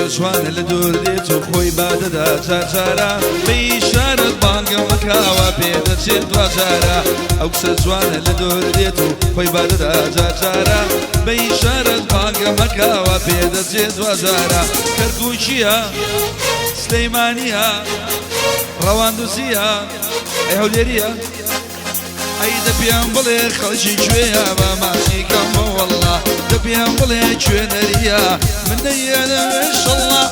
جوان لدور ديتو خوي بعد دا جارجارا بإشارة بانق مكاوى بيدا تشيد وجارا أوكس جوان لدور ديتو خوي بعد دا جارجارا بإشارة بانق مكاوى بيدا تشيد وجارا كركوشيا سليمانيا رواندوسيا أي هوليريا أي دبيان بلي خلشي شوية ماشي كم والله دبيان بلي شوينريا من ديانا إن شاء الله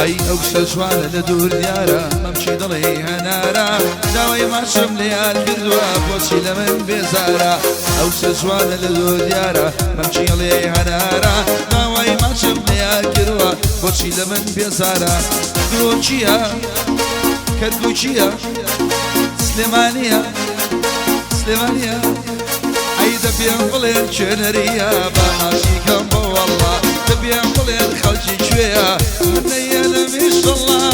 أي أوكس جوان لدور ديارة ممشي ضليها نارا داوي ما شملي القدوة بوشي لمن بيزارة أوكس جوان لدور ديارة ممشي ضليها نارا داوي ما شملي القدوة بوشي لمن بيزارة كروشيا كركوشيا سليمانيا سليمانيا أي دبيان بلين شنريا بماشي كم والله دبيان بلين خلشي شوية من يلم إن شاء الله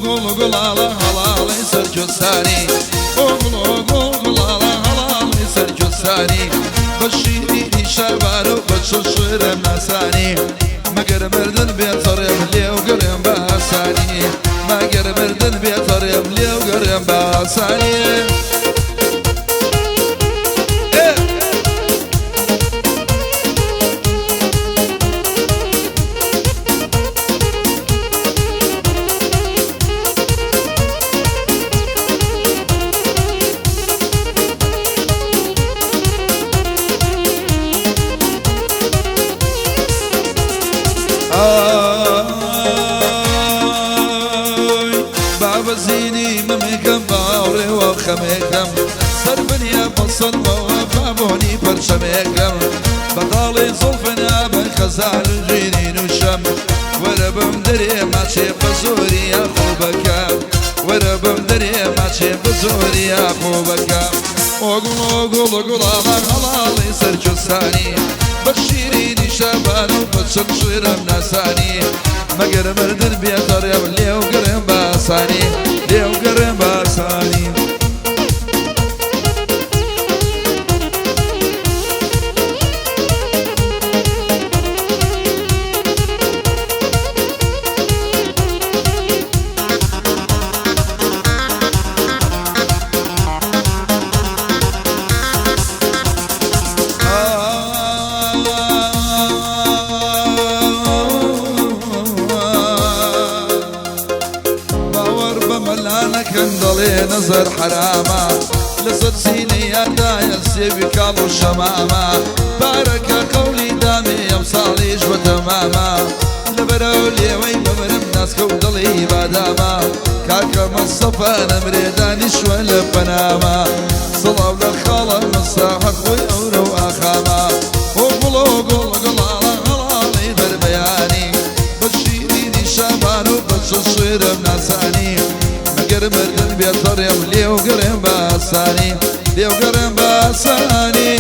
قول على هلا يسر جساني قول على هلا يسر جساني بشيري شبارو بشوشر مساني مگر مردن بيطريم ليو قريم باساني مگر مردن بيطريم ليو قريم باساني بابا زيني ممكم باوري وخمكم سربني بصل وفابوني برشمكم بطالي صلفنا بخزال جينين وشم وربم دري ماشي بزوري يا خوبك وربم دري ماشي بزوري يا خوبك وقول على هلالي سرجساني بشيريني شبان وبشنشر مناساني مگر مردن بيطر يا ليو قرم باساني ليو قرم باساني كندلي نظر حراما لصد سيني يا دايا سيبك الله الشمامة بارك قولي دامي يمصاليش وتماما لبرولي وين بمرم ناس كودلي باداما كاكا مصطفى نمريداني شوال بناما صلاة لخالة مصاحق ويأورو أخاما وقلو على غلالي بربياني بشيريني شابانو بششير بناساني مگر مردن بيطريم ليو قرم باساني ليو قرم باساني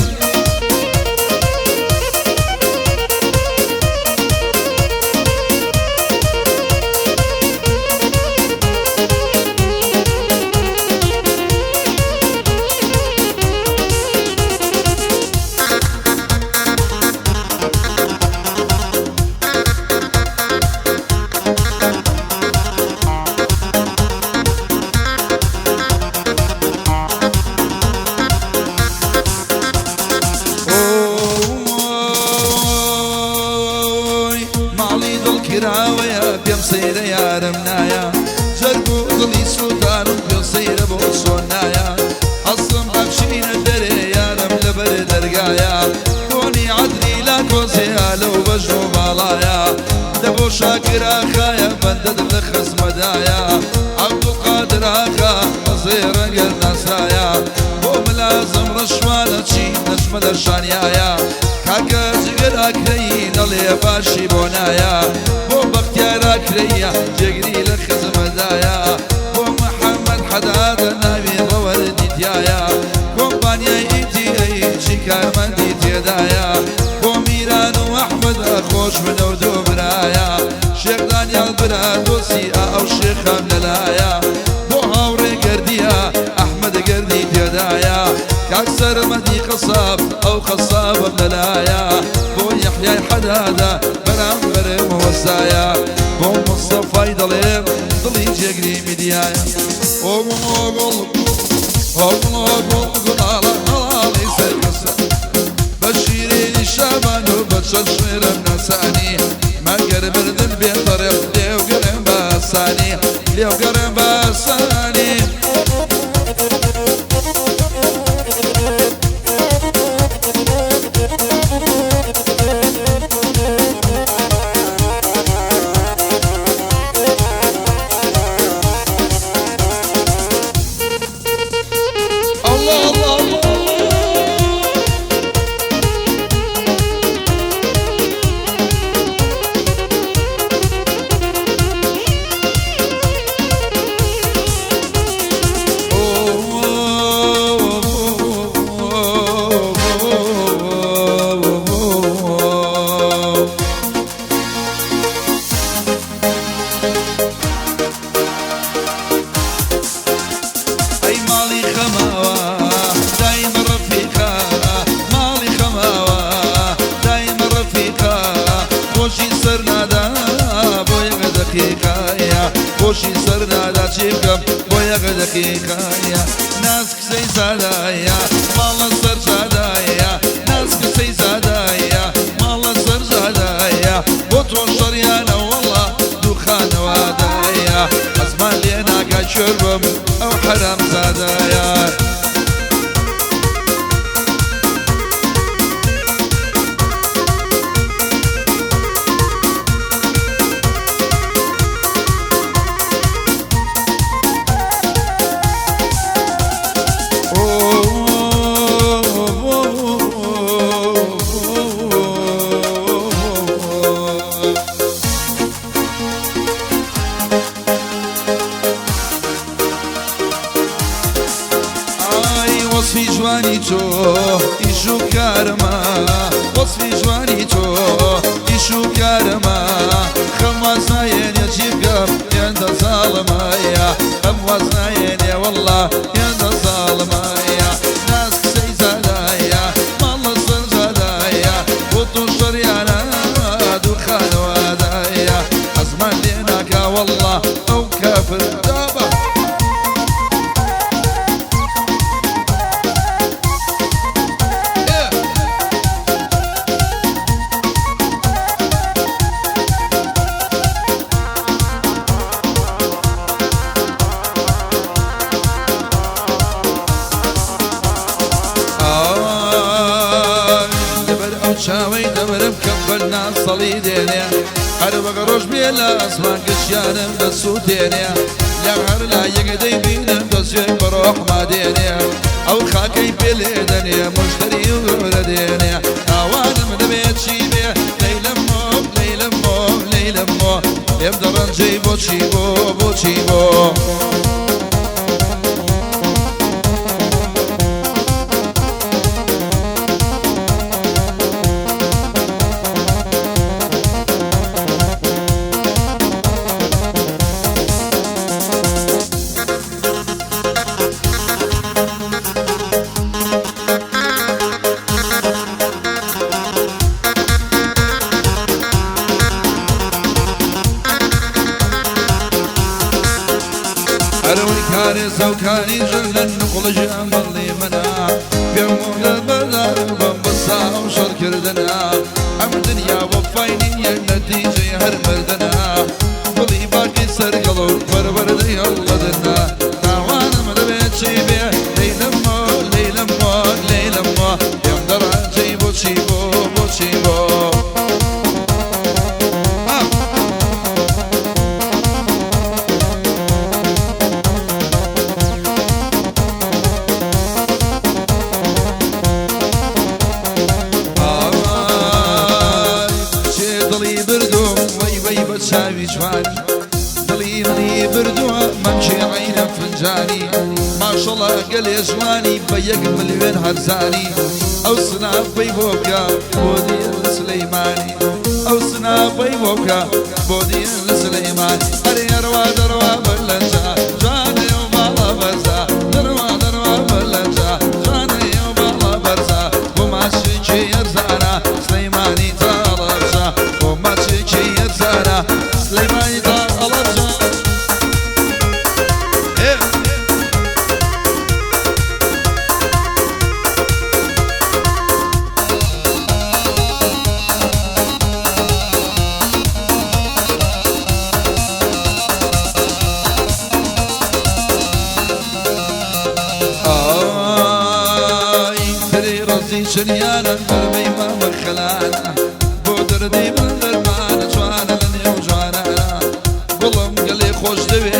كراوية بيمصير يا رمنايا جربو ظلي سلطان بيمصير بوصونايا أصم بمشين الدري يا رمل برد رقايا كوني عدلي لا كوزيها لو بجو بالايا دبو شاكر أخايا بندد لخص مدايا عبدو قادر آخا مصير قلنا سايا بو ملازم رشوانة چی نجم درشانیایا کاکا جگر اکرین علی باشی بونایا بو بختیار اکریا جگری لخزم دایا بو محمد حداد نبی ضور دیتیایا کمپانیا ایتی ایچی کارمندی تیدایا بو میران و احمد خوش منو دو برایا شیخ دانیال برا دوسی او شیخم للایا بو هاوری گردیا احمد گردی تیدایا كاكسر مدي قصاب او قصاب بلايا بو يحيى حدادا برام برم وسايا بو مصطفى ضليم ضلي جقري مديايا او مغول على يسر بشيرين الشابان وبتششر النساني ما قرب الذنب طريق ليو قرب باساني ليو قرب باساني خوشی سر نادا چیبکم بو یک دقیقایا ناس کسی زادایا مالا سر زادایا ناس کسی زادایا مالا سر زادایا بو تو شریانا والله دو خانوادایا ازمان لینا که شربم او حرام زادایا وصفي جواني تو إيشو كارما وصفي جواني تو إيشو كارما خمسناين يا جيبكم يا انت ظالمايا خمسناين يا والله يا انت ظالمايا ناس كسي زادايا مالله صر زادايا وطو شريانا دخان وادايا أزمان ليناك والله أو كافر دابا شاوي دبرم كبلنا صليدينيا هر بقروش بيلا اسمان كشيانم دسوتينيا لا غير لا يقدي بينم دسوي بروح ما دينيا او خاكي بليدنيا مشتري وردينيا اوانم دبيت شيبي ليلمو ليلمو ليلمو يبدرن جيبو تشيبو بو تشيبو كاري سوكاني جلن نقل جامل لي منا بيوم البدر بمبصا وشر كردنا ام دنيا وفايني النتيجة هر مردنا ولي باقي سرقلو بربر دي الله دنا ناوانا مدبيت شيبي ليلمو ليلمو ليلمو يوم دران جيبو تشيبو بو تشيبو بردوها ممشي عينا فنجاني ما شاء الله قال يا جواني بيق مليون هرزاني او سنابي بوكا بودي السليماني او سنابي بوكا بودي السليماني هري اروا دروا بلنجا جاني وبالا برزا دروا بلنجا جاني وبالا برزا وما شيكي يرزانا سليماني تالرجا وما شيكي يرزانا سليماني تالرجا شريانا قلبي ما مخلانا بودر دي من درمان جوانا لني وجوانا بلم قلي خوش دوي